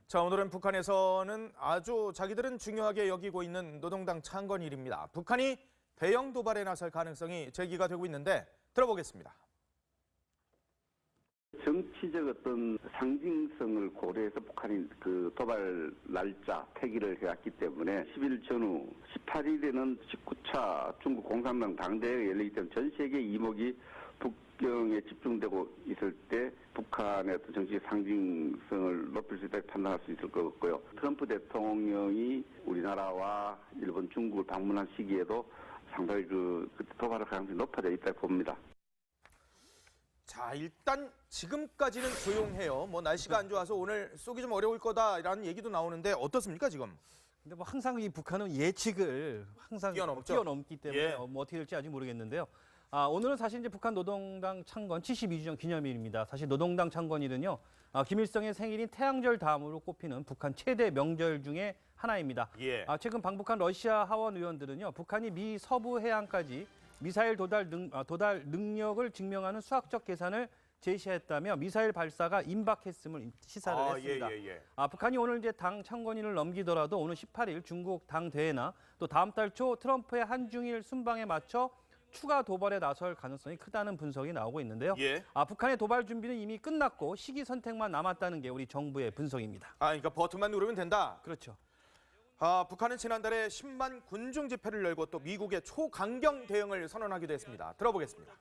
자, 오늘은 북한에서는 아주 자기들은 중요하게 여기고 있는 노동당 창건일입니다. 북한이 대형 도발에 나설 가능성이 제기가 되고 있는데 들어보겠습니다. 정치적 어떤 상징성을 고려해서 북한이 그 도발 날짜 폐기를 해왔기 때문에 10일 전후 18일에는 19차 중국 공산당 당대회가 열리기 때문에 전 세계 이목이 북경에 집중되고 있을 때 북한의 어떤 정치적 상징성을 높일 수 있다고 판단할 수 있을 것 같고요. 트럼프 대통령이 우리나라와 일본, 중국을 방문한 시기에도 상당히 그 도발할 가능성이 높아져 있다고 봅니다. 자, 일단 지금까지는 조용해요. 뭐 날씨가 안 좋아서 오늘 쏘기 좀 어려울 거다라는 얘기도 나오는데 어떻습니까 지금? 근데 뭐 항상 이 북한은 예측을 항상 뛰어넘기 때문에 예. 뭐 어떻게 될지 아직 모르겠는데요. 오늘은 사실 이제 북한 노동당 창건 72주년 기념일입니다. 사실 노동당 창건일은요, 김일성의 생일인 태양절 다음으로 꼽히는 북한 최대 명절 중에 하나입니다. 예. 최근 방북한 러시아 하원 의원들은요, 북한이 미 서부 해안까지 미사일 도달 능력을 증명하는 수학적 계산을 제시했다며 미사일 발사가 임박했음을 시사를 했습니다. 북한이 오늘 이제 당 창건일을 넘기더라도 오늘 18일 중국 당 대회나 또 다음 달 초 트럼프의 한중일 순방에 맞춰 추가 도발에 나설 가능성이 크다는 분석이 나오고 있는데요. 예. 북한의 도발 준비는 이미 끝났고 시기 선택만 남았다는 게 우리 정부의 분석입니다. 그러니까 버튼만 누르면 된다. 그렇죠. 북한은 지난달에 10만 군중 집회를 열고 또 미국의 초강경 대응을 선언하기도 했습니다. 들어보겠습니다.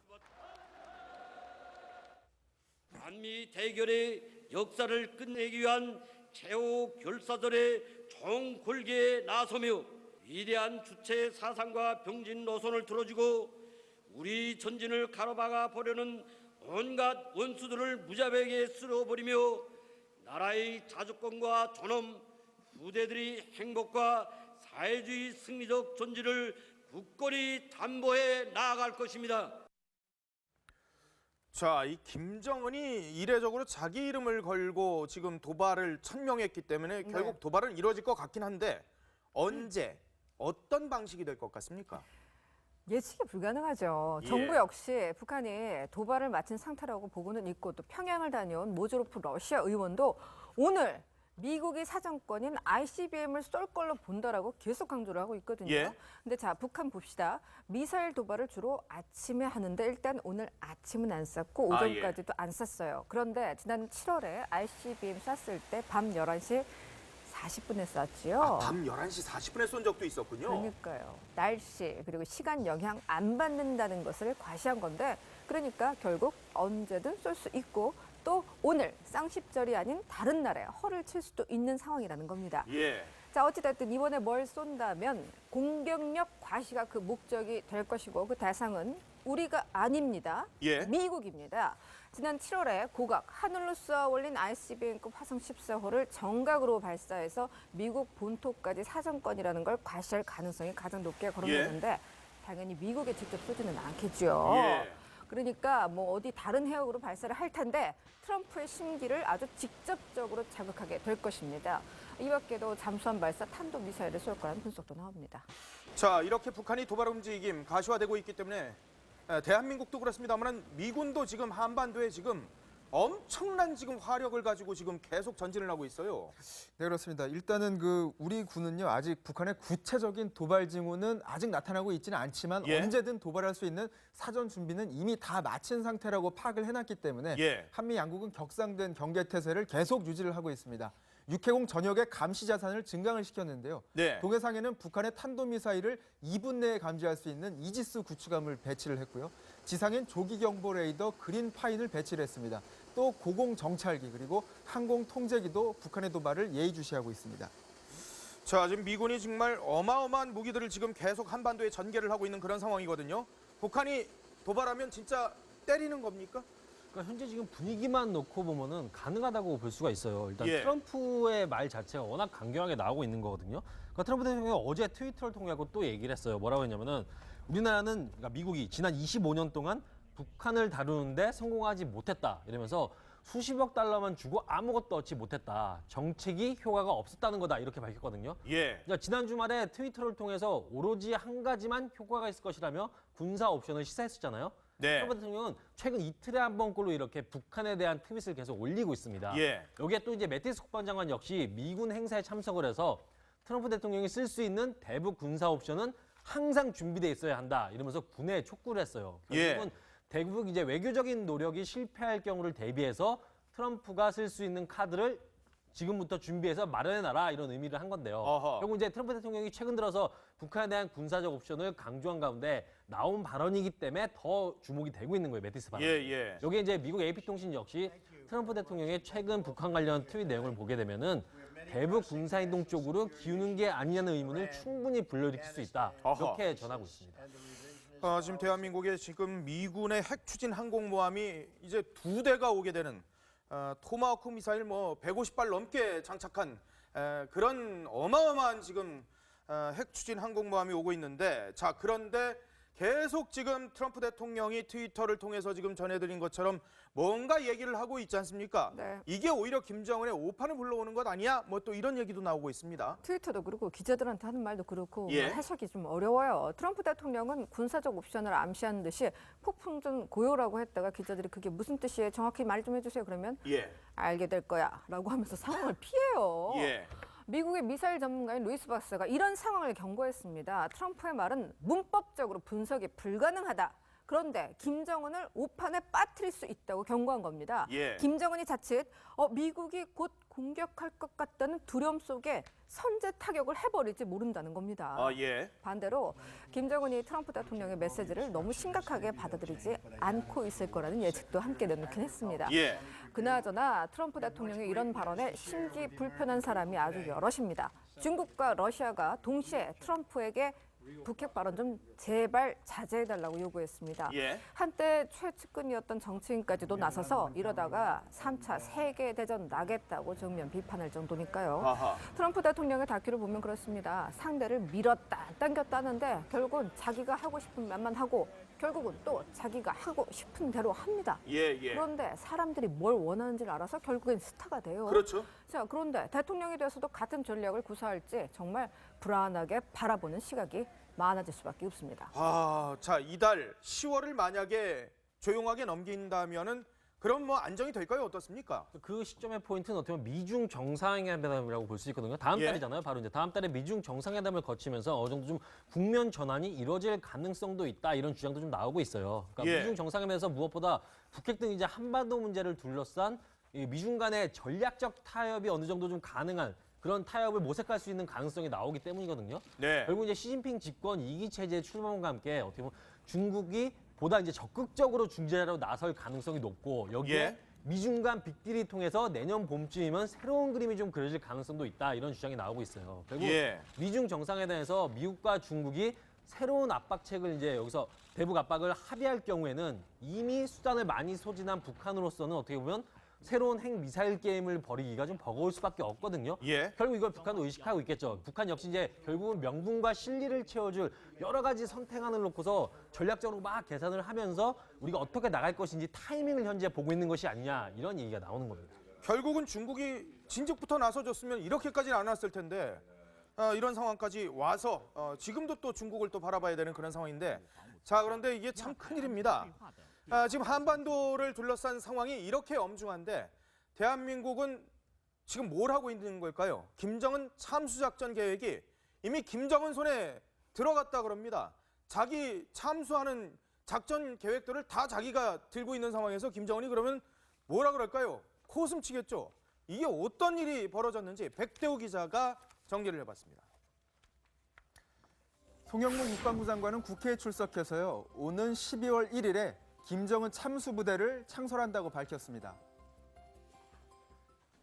한미 대결의 역사를 끝내기 위한 최후 결사들의 총궐기에 나서며 위대한 주체 사상과 병진 노선을 들어주고 우리 전진을 가로막아 보려는 온갖 원수들을 무자비하게 쓸어버리며 나라의 자주권과 존엄, 후대들의 행복과 사회주의 승리적 존재를 굳건히 담보해 나아갈 것입니다. 자, 이 김정은이 이례적으로 자기 이름을 걸고 지금 도발을 천명했기 때문에 결국 도발은 이루어질 것 같긴 한데 언제, 어떤 방식이 될 것 같습니까? 예측이 불가능하죠. 예. 정부 역시 북한이 도발을 마친 상태라고 보고는 있고 또 평양을 다녀온 모조로프 러시아 의원도 오늘 미국이 사정권인 ICBM을 쏠 걸로 본다라고 계속 강조를 하고 있거든요. 예. 근데 자, 북한 봅시다. 미사일 도발을 주로 아침에 하는데 일단 오늘 아침은 안 쐈고 오전까지도 안 쐈어요. 그런데 지난 7월에 ICBM 쐈을 때 밤 11시 40분에 쐈지요. 밤 11시 40분에 쏜 적도 있었군요. 그러니까요. 날씨 그리고 시간 영향 안 받는다는 것을 과시한 건데 그러니까 결국 언제든 쏠 수 있고 또 오늘 쌍십절이 아닌 다른 날에 허를 칠 수도 있는 상황이라는 겁니다. 예. 자, 어찌됐든 이번에 뭘 쏜다면 공격력 과시가 그 목적이 될 것이고 그 대상은 우리가 아닙니다. 예. 미국입니다. 지난 7월에 고각 하늘로 쏘아 올린 ICBM급 화성 14호를 정각으로 발사해서 미국 본토까지 사정권이라는 걸 과시할 가능성이 가장 높게 거론되는데 당연히 미국에 직접 쏘지는 않겠죠. 예. 그러니까 뭐 어디 다른 해역으로 발사를 할 텐데 트럼프의 심기를 아주 직접적으로 자극하게 될 것입니다. 이 밖에도 잠수함 발사 탄도미사일을 쏠 거라는 분석도 나옵니다. 자, 이렇게 북한이 도발 움직임 가시화되고 있기 때문에 대한민국도 그렇습니다만 미군도 지금 한반도에 지금 엄청난 지금 화력을 가지고 지금 계속 전진을 하고 있어요. 네, 그렇습니다. 일단은 우리 군은요, 아직 북한의 구체적인 도발 징후는 아직 나타나고 있지는 않지만 언제든 도발할 수 있는 사전 준비는 이미 다 마친 상태라고 파악을 해놨기 때문에 한미 양국은 격상된 경계 태세를 계속 유지를 하고 있습니다. 육해공 전역의 감시 자산을 증강을 시켰는데요. 동해상에는 북한의 탄도미사일을 2분 내에 감지할 수 있는 이지스 구축함을 배치를 했고요. 지상엔 조기경보 레이더 그린파인을 배치를 했습니다. 또 고공 정찰기 그리고 항공 통제기도 북한의 도발을 예의주시하고 있습니다. 자, 지금 미군이 정말 어마어마한 무기들을 지금 계속 한반도에 전개를 하고 있는 그런 상황이거든요. 북한이 도발하면 진짜 때리는 겁니까? 그러니까 현재 지금 분위기만 놓고 보면은 가능하다고 볼 수가 있어요. 일단 예. 트럼프의 말 자체가 워낙 강경하게 나오고 있는 거거든요. 그러니까 트럼프 대통령이 어제 트위터를 통해 또 얘기를 했어요. 뭐라고 했냐면은 우리나라는, 그러니까 미국이 지난 25년 동안 북한을 다루는데 성공하지 못했다. 이러면서 수십억 달러만 주고 아무것도 얻지 못했다. 정책이 효과가 없었다는 거다. 이렇게 밝혔거든요. 그러니까 지난 주말에 트위터를 통해서 오로지 한 가지만 효과가 있을 것이라며 군사 옵션을 시사했었잖아요. 네. 트럼프 대통령은 최근 이틀에 한 번꼴로 이렇게 북한에 대한 트윗을 계속 올리고 있습니다. 예. 여기에 또 이제 매티스 국방장관 역시 미군 행사에 참석을 해서 트럼프 대통령이 쓸 수 있는 대북 군사 옵션은 항상 준비돼 있어야 한다 이러면서 군에 촉구를 했어요. 예. 결국은 대북 이제 외교적인 노력이 실패할 경우를 대비해서 트럼프가 쓸 수 있는 카드를 지금부터 준비해서 마련해놔라 이런 의미를 한 건데요. 어허. 결국 이제 트럼프 대통령이 최근 들어서 북한에 대한 군사적 옵션을 강조한 가운데 나온 발언이기 때문에 더 주목이 되고 있는 거예요. 매티스 발언. 예. 여기에 이제 미국 AP통신 역시 트럼프 대통령의 최근 북한 관련 트윗 내용을 보게 되면은 대북 군사행동 쪽으로 기우는 게 아니냐는 의문을 충분히 불러일으킬 수 있다. 어허. 이렇게 전하고 있습니다. 지금 대한민국에 지금 미군의 핵 추진 항공모함이 이제 2대가 오게 되는 토마호크 미사일 뭐 150발 넘게 장착한 그런 어마어마한 지금 핵 추진 항공모함이 오고 있는데, 자, 그런데 계속 지금 트럼프 대통령이 트위터를 통해서 지금 전해드린 것처럼 뭔가 얘기를 하고 있지 않습니까? 네. 이게 오히려 김정은의 오판을 불러오는 것 아니야? 뭐 또 이런 얘기도 나오고 있습니다. 트위터도 그렇고 기자들한테 하는 말도 그렇고 예. 해석이 좀 어려워요. 트럼프 대통령은 군사적 옵션을 암시하는 듯이 폭풍전 고요라고 했다가 기자들이 그게 무슨 뜻이에요? 정확히 말 좀 해주세요. 그러면 예. 알게 될 거야 라고 하면서 상황을 피해요. 예. 미국의 미사일 전문가인 루이스 박사가 이런 상황을 경고했습니다. 트럼프의 말은 문법적으로 분석이 불가능하다. 그런데 김정은을 오판에 빠뜨릴 수 있다고 경고한 겁니다. 예. 김정은이 자칫 미국이 곧 공격할 것 같다는 두려움 속에 선제 타격을 해버릴지 모른다는 겁니다. 예. 반대로 김정은이 트럼프 대통령의 메시지를 너무 심각하게 받아들이지 않고 있을 거라는 예측도 함께 내놓긴 했습니다. 예. 그나저나 트럼프 대통령의 이런 발언에 심기 불편한 사람이 아주 여럿입니다. 중국과 러시아가 동시에 트럼프에게 북핵 발언 좀 제발 자제해달라고 요구했습니다. 예. 한때 최측근이었던 정치인까지도 나서서 이러다가 3차 세계대전 나겠다고 정면 비판할 정도니까요. 아하. 트럼프 대통령의 다큐를 보면 그렇습니다. 상대를 밀었다 당겼다 하는데 결국은 자기가 하고 싶은 말만 하고 결국은 또 자기가 하고 싶은 대로 합니다. 예. 그런데 사람들이 뭘 원하는지를 알아서 결국엔 스타가 돼요. 그렇죠. 자, 그런데 대통령이 돼서도 같은 전략을 구사할지 정말 불안하게 바라보는 시각이 많아질 수밖에 없습니다. 자, 이달 10월을 만약에 조용하게 넘긴다면은 그럼 뭐 안정이 될까요? 어떻습니까? 그 시점의 포인트는 어떻게 보면 미중 정상회담이라고 볼 수 있거든요. 다음 예. 달이잖아요. 바로 이제 다음 달에 미중 정상회담을 거치면서 어느 정도 좀 국면 전환이 이루어질 가능성도 있다 이런 주장도 좀 나오고 있어요. 그러니까 예. 미중 정상회담에서 무엇보다 북핵 등 이제 한반도 문제를 둘러싼 이 미중 간의 전략적 타협이 어느 정도 좀 가능한 그런 타협을 모색할 수 있는 가능성이 나오기 때문이거든요. 네. 결국 이제 시진핑 집권 2기 체제의 출범과 함께 어떻게 보면 중국이 보다 이제 적극적으로 중재자로 나설 가능성이 높고 여기에 예. 미중 간 빅딜이 통해서 내년 봄쯤이면 새로운 그림이 좀 그려질 가능성도 있다 이런 주장이 나오고 있어요. 결국 예. 미중 정상회담에서 미국과 중국이 새로운 압박책을 이제 여기서 대북 압박을 합의할 경우에는 이미 수단을 많이 소진한 북한으로서는 어떻게 보면 새로운 핵 미사일 게임을 벌이기가 좀 버거울 수밖에 없거든요. 예. 결국 이걸 북한도 의식하고 있겠죠. 북한 역시 이제 결국은 명분과 실리를 채워줄 여러 가지 선택안을 놓고서 전략적으로 막 계산을 하면서 우리가 어떻게 나갈 것인지 타이밍을 현재 보고 있는 것이 아니냐 이런 얘기가 나오는 겁니다. 결국은 중국이 진즉부터 나서줬으면 이렇게까지는 안 왔을 텐데 이런 상황까지 와서 지금도 또 중국을 또 바라봐야 되는 그런 상황인데, 자, 그런데 이게 참 큰일입니다. 지금 한반도를 둘러싼 상황이 이렇게 엄중한데 대한민국은 지금 뭘 하고 있는 걸까요? 김정은 참수작전 계획이 이미 김정은 손에 들어갔다 그럽니다. 자기 참수하는 작전 계획들을 다 자기가 들고 있는 상황에서 김정은이 그러면 뭐라 그럴까요? 코웃음 치겠죠. 이게 어떤 일이 벌어졌는지 백대호 기자가 정리를 해봤습니다. 송영무 국방부 장관은 국회에 출석해서요. 오는 12월 1일에 김정은 참수부대를 창설한다고 밝혔습니다.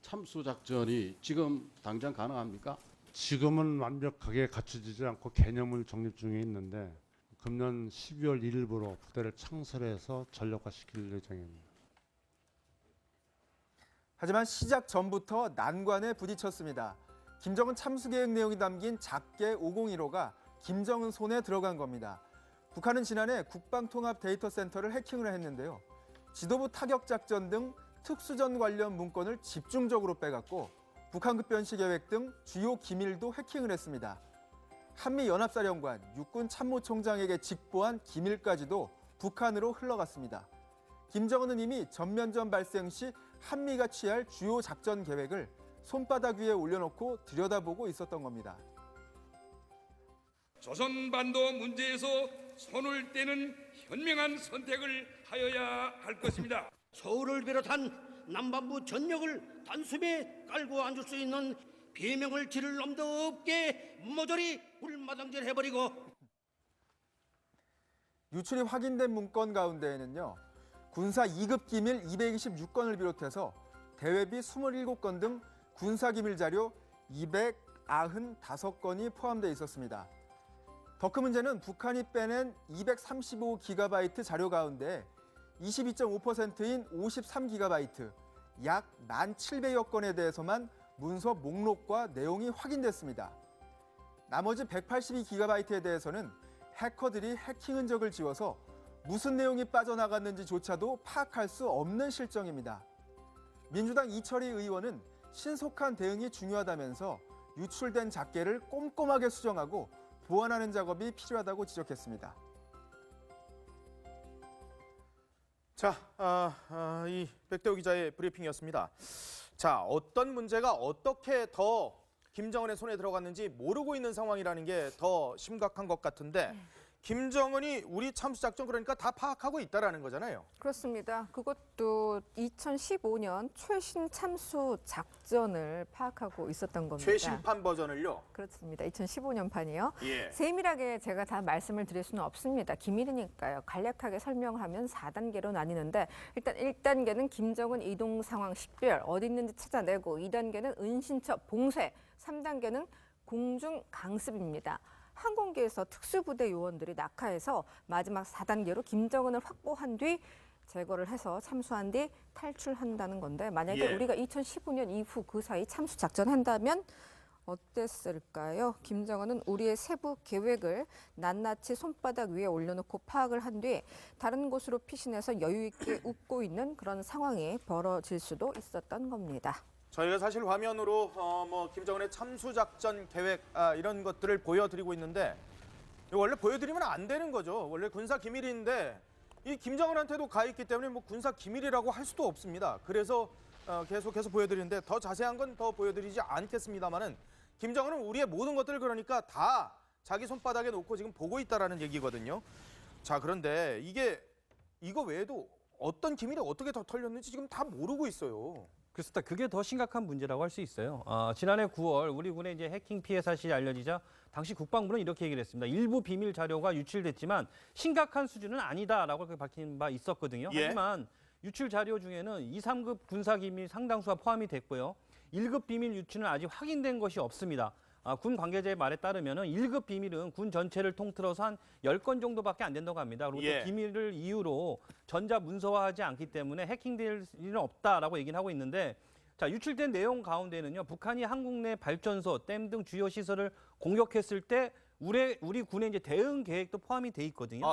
참수작전이 지금 당장 가능합니까? 지금은 완벽하게 갖춰지지 않고 개념을 정립 중에 있는데 금년 12월 1일부로 부대를 창설해서 전력화시킬 예정입니다. 하지만 시작 전부터 난관에 부딪혔습니다. 김정은 참수계획 내용이 담긴 작계 5015가 김정은 손에 들어간 겁니다. 북한은 지난해 국방통합데이터센터를 해킹을 했는데요. 지도부 타격작전 등 특수전 관련 문건을 집중적으로 빼갔고 북한급변시 계획 등 주요 기밀도 해킹을 했습니다. 한미연합사령관, 육군참모총장에게 직보한 기밀까지도 북한으로 흘러갔습니다. 김정은은 이미 전면전 발생 시 한미가 취할 주요 작전 계획을 손바닥 위에 올려놓고 들여다보고 있었던 겁니다. 조선반도 문제에서 손을 떼는 현명한 선택을 하여야 할 것입니다. 서울을 비롯한 남반부 전역을 단숨에 깔고 앉을 수 있는 비명을 지를 놈도 없게 모조리 불마당질 해버리고 유출이 확인된 문건 가운데에는요. 군사 2급 기밀 226건을 비롯해서 대외비 27건 등 군사 기밀 자료 295건이 포함되어 있었습니다. 더 큰 문제는 북한이 빼낸 235GB 자료 가운데 22.5%인 53GB, 약 1,700여 건에 대해서만 문서 목록과 내용이 확인됐습니다. 나머지 182GB에 대해서는 해커들이 해킹 흔적을 지워서 무슨 내용이 빠져나갔는지조차도 파악할 수 없는 실정입니다. 민주당 이철희 의원은 신속한 대응이 중요하다면서 유출된 잣개를 꼼꼼하게 수정하고 보완하는 작업이 필요하다고 지적했습니다. 자, 이 백대호 기자의 브리핑이었습니다. 자, 어떤 문제가 어떻게 더 김정은의 손에 들어갔는지 모르고 있는 상황이라는 게 더 심각한 것 같은데 김정은이 우리 참수작전 그러니까 다 파악하고 있다라는 거잖아요. 그렇습니다. 그것도 2015년 최신 참수 작전을 파악하고 있었던 겁니다. 최신판 버전을요? 그렇습니다. 2015년판이요. 예. 세밀하게 제가 다 말씀을 드릴 수는 없습니다. 기밀이니까요. 간략하게 설명하면 4단계로 나뉘는데 일단 1단계는 김정은 이동 상황 식별, 어디 있는지 찾아내고 2단계는 은신처 봉쇄, 3단계는 공중 강습입니다. 항공기에서 특수부대 요원들이 낙하해서 마지막 4단계로 김정은을 확보한 뒤 제거를 해서 참수한 뒤 탈출한다는 건데 만약에 우리가 2015년 이후 그 사이 참수 작전한다면 어땠을까요? 김정은은 우리의 세부 계획을 낱낱이 손바닥 위에 올려놓고 파악을 한 뒤 다른 곳으로 피신해서 여유 있게 웃고 있는 그런 상황이 벌어질 수도 있었던 겁니다. 저희가 사실 화면으로 김정은의 참수작전 계획 이런 것들을 보여드리고 있는데 원래 보여드리면 안 되는 거죠. 원래 군사 기밀인데 이 김정은한테도 가 있기 때문에 뭐 군사 기밀이라고 할 수도 없습니다. 그래서 계속해서 보여드리는데 더 자세한 건 더 보여드리지 않겠습니다만은 김정은은 우리의 모든 것들을 그러니까 다 자기 손바닥에 놓고 지금 보고 있다라는 얘기거든요. 자, 그런데 이거 외에도 어떤 기밀이 어떻게 더 털렸는지 지금 다 모르고 있어요. 그렇습니다. 그게 더 심각한 문제라고 할 수 있어요. 지난해 9월 우리 군의 이제 해킹 피해 사실이 알려지자 당시 국방부는 이렇게 얘기를 했습니다. 일부 비밀 자료가 유출됐지만 심각한 수준은 아니다라고 밝힌 바 있었거든요. 예. 하지만 유출 자료 중에는 2, 3급 군사 기밀 상당수가 포함이 됐고요. 1급 비밀 유출은 아직 확인된 것이 없습니다. 군 관계자의 말에 따르면 1급 비밀은 군 전체를 통틀어서 한 10건 정도밖에 안 된다고 합니다. 그리고 또 기밀을 이유로 전자 문서화하지 않기 때문에 해킹될 일은 없다라고 얘기를 하고 있는데 자, 유출된 내용 가운데는요. 북한이 한국 내 발전소, 댐 등 주요 시설을 공격했을 때 우리 군의 이제 대응 계획도 포함이 돼 있거든요.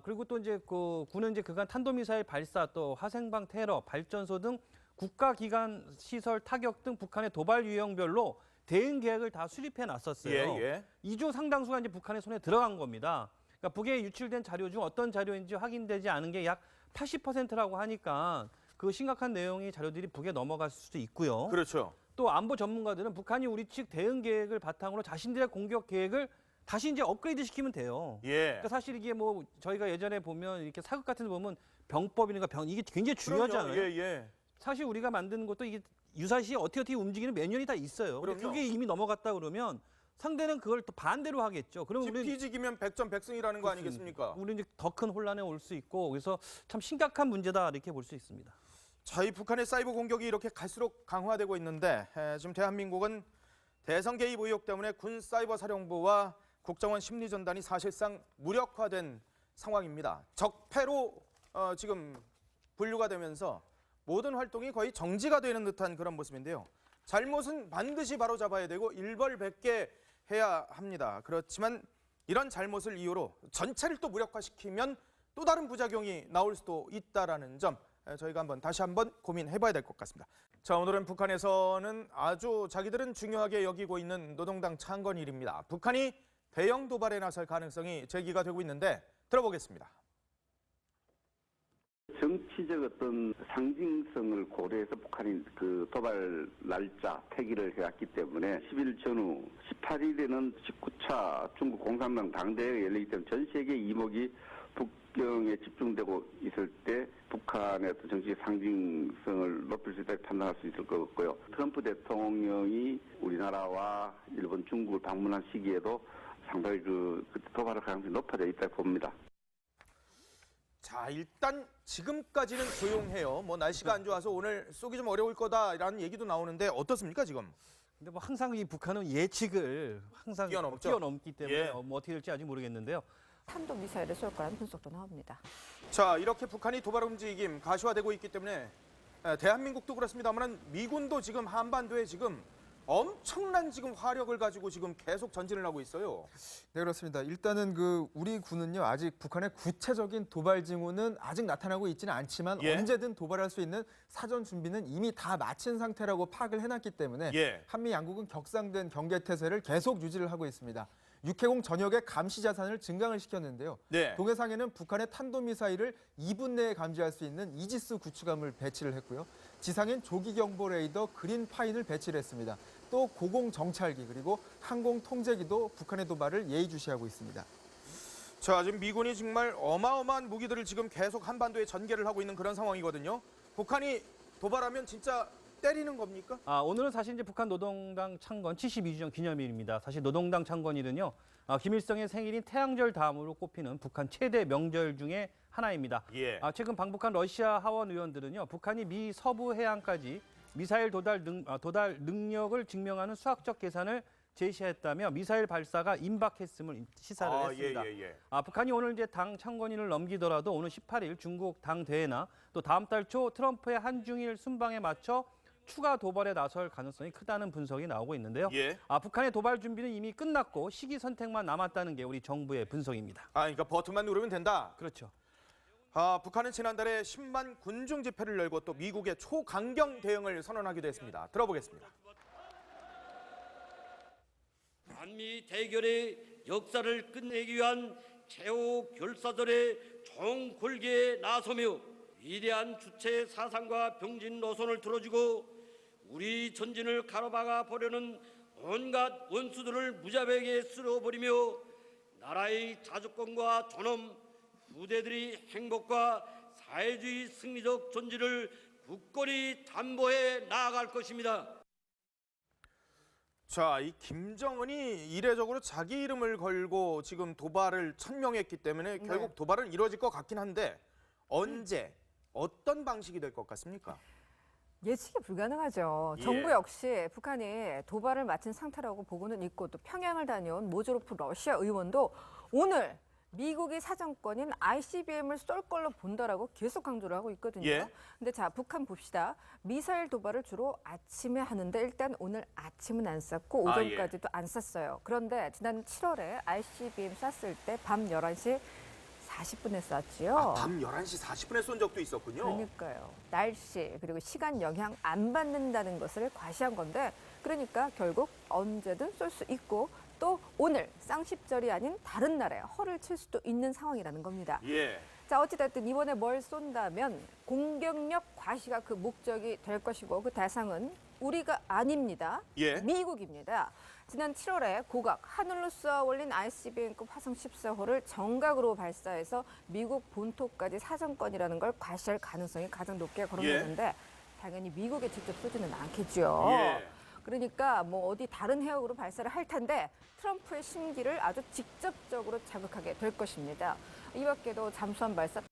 그리고 또 이제 그 군은 이제 그간 탄도미사일 발사, 또 화생방 테러, 발전소 등 국가기관 시설 타격 등 북한의 도발 유형별로 대응 계획을 다 수립해 놨었어요. 이 중 상당수가 이제 북한의 손에 들어간 겁니다. 그러니까 북에 유출된 자료 중 어떤 자료인지 확인되지 않은 게 약 80%라고 하니까 그 심각한 내용의 자료들이 북에 넘어갈 수도 있고요. 그렇죠. 또 안보 전문가들은 북한이 우리 측 대응 계획을 바탕으로 자신들의 공격 계획을 다시 이제 업그레이드 시키면 돼요. 그러니까 사실 이게 뭐 저희가 예전에 보면 이렇게 사극 같은 데 보면 병법이니까 이게 굉장히 중요하잖아요. 사실 우리가 만드는 것도 이게 유사시 어떻게 움직이는 매뉴얼이 다 있어요. 근데 그게 이미 넘어갔다 그러면 상대는 그걸 또 반대로 하겠죠. 그럼 우리는 지피지기면 100점 100승이라는 거 아니겠습니까? 우리는 이제 더 큰 혼란에 올 수 있고 그래서 참 심각한 문제다 이렇게 볼 수 있습니다. 자, 이 북한의 사이버 공격이 이렇게 갈수록 강화되고 있는데 지금 대한민국은 대선 개입 의혹 때문에 군 사이버 사령부와 국정원 심리전단이 사실상 무력화된 상황입니다. 적폐로 지금 분류가 되면서 모든 활동이 거의 정지가 되는 듯한 그런 모습인데요. 잘못은 반드시 바로잡아야 되고 일벌백계 해야 합니다. 그렇지만 이런 잘못을 이유로 전체를 또 무력화시키면 또 다른 부작용이 나올 수도 있다라는 점 저희가 다시 한번 고민해봐야 될 것 같습니다. 자, 오늘은 북한에서는 아주 자기들은 중요하게 여기고 있는 노동당 창건일입니다. 북한이 대형 도발에 나설 가능성이 제기가 되고 있는데 들어보겠습니다. 정치적 어떤 상징성을 고려해서 북한이 그 도발 날짜 폐기를 해왔기 때문에 10일 전후 18일에는 19차 중국 공산당 당대회가 열리기 때문에 전 세계 이목이 북경에 집중되고 있을 때 북한의 어떤 정치 상징성을 높일 수 있다고 판단할 수 있을 것 같고요. 트럼프 대통령이 우리나라와 일본, 중국을 방문한 시기에도 상당히 그 도발할 가능성이 높아져 있다고 봅니다. 자, 일단 지금까지는 조용해요. 뭐 날씨가 안 좋아서 오늘 쏘기 좀 어려울 거다라는 얘기도 나오는데 어떻습니까 지금? 근데 뭐 항상 이 북한은 예측을 항상 뛰어넘죠? 뛰어넘기 때문에 예. 뭐 어떻게 될지 아직 모르겠는데요. 탄도미사일을 쏠 거라는 분석도 나옵니다. 자, 이렇게 북한이 도발 움직임 가시화되고 있기 때문에 대한민국도 그렇습니다만 미군도 지금 한반도에 지금 엄청난 지금 화력을 가지고 지금 계속 전진을 하고 있어요. 네, 그렇습니다. 일단은 그 우리 군은요 아직 북한의 구체적인 도발 징후는 아직 나타나고 있지는 않지만 예. 언제든 도발할 수 있는 사전 준비는 이미 다 마친 상태라고 파악을 해놨기 때문에 예. 한미 양국은 격상된 경계 태세를 계속 유지를 하고 있습니다. 육해공 전역의 감시 자산을 증강을 시켰는데요. 네. 동해상에는 북한의 탄도미사일을 2분 내에 감지할 수 있는 이지스 구축함을 배치를 했고요. 지상엔 조기경보 레이더 그린파인을 배치를 했습니다. 또 고공 정찰기 그리고 항공 통제기도 북한의 도발을 예의주시하고 있습니다. 자, 지금 미군이 정말 어마어마한 무기들을 지금 계속 한반도에 전개를 하고 있는 그런 상황이거든요. 북한이 도발하면 진짜 때리는 겁니까? 오늘은 사실 이제 북한 노동당 창건 72주년 기념일입니다. 사실 노동당 창건일은요, 김일성의 생일인 태양절 다음으로 꼽히는 북한 최대 명절 중에 하나입니다. 예. 최근 방북한 러시아 하원 의원들은요, 북한이 미 서부 해안까지 미사일 도달 능력을 증명하는 수학적 계산을 제시했다며 미사일 발사가 임박했음을 시사를 했습니다. 예. 북한이 오늘 이제 당 창건일을 넘기더라도 오늘 18일 중국 당 대회나 또 다음 달 초 트럼프의 한중일 순방에 맞춰 추가 도발에 나설 가능성이 크다는 분석이 나오고 있는데요. 예. 북한의 도발 준비는 이미 끝났고 시기 선택만 남았다는 게 우리 정부의 분석입니다. 그러니까 버튼만 누르면 된다. 그렇죠. 북한은 지난달에 10만 군중 집회를 열고 또 미국의 초강경 대응을 선언하기도 했습니다. 들어보겠습니다. 한미 대결의 역사를 끝내기 위한 최후 결사들의 총궐기에 나서며 위대한 주체 사상과 병진 노선을 들어주고 우리 전진을 가로막아 보려는 온갖 원수들을 무자비하게 쓸어버리며 나라의 자주권과 존엄, 후대들의 행복과 사회주의 승리적 존재를 굳건히 담보해 나아갈 것입니다. 자, 이 김정은이 이례적으로 자기 이름을 걸고 지금 도발을 천명했기 때문에 결국 도발은 이루어질 것 같긴 한데 언제, 어떤 방식이 될 것 같습니까? 예측이 불가능하죠. 예. 정부 역시 북한이 도발을 마친 상태라고 보고는 있고 또 평양을 다녀온 모조로프 러시아 의원도 오늘 미국이 사정권인 ICBM을 쏠 걸로 본다라고 계속 강조를 하고 있거든요. 예. 근데 자, 북한 봅시다. 미사일 도발을 주로 아침에 하는데 일단 오늘 아침은 안 쐈고 오전까지도 안 쐈어요. 그런데 지난 7월에 ICBM 쐈을 때 밤 11시 40분에 쐈지요. 밤 11시 40분에 쏜 적도 있었군요. 그러니까요. 날씨 그리고 시간 영향 안 받는다는 것을 과시한 건데 그러니까 결국 언제든 쏠 수 있고 또 오늘 쌍십절이 아닌 다른 날에 허를 칠 수도 있는 상황이라는 겁니다. 예. 자, 어찌됐든 이번에 뭘 쏜다면 공격력 과시가 그 목적이 될 것이고 그 대상은 우리가 아닙니다. 예. 미국입니다. 지난 7월에 고각 하늘로 쏘아 올린 ICBM급 화성 14호를 정각으로 발사해서 미국 본토까지 사정권이라는 걸 과시할 가능성이 가장 높게 거론되는데 당연히 미국에 직접 쏘지는 않겠죠. 예. 그러니까 뭐 어디 다른 해역으로 발사를 할 텐데 트럼프의 심기를 아주 직접적으로 자극하게 될 것입니다. 이 밖에도 잠수함 발사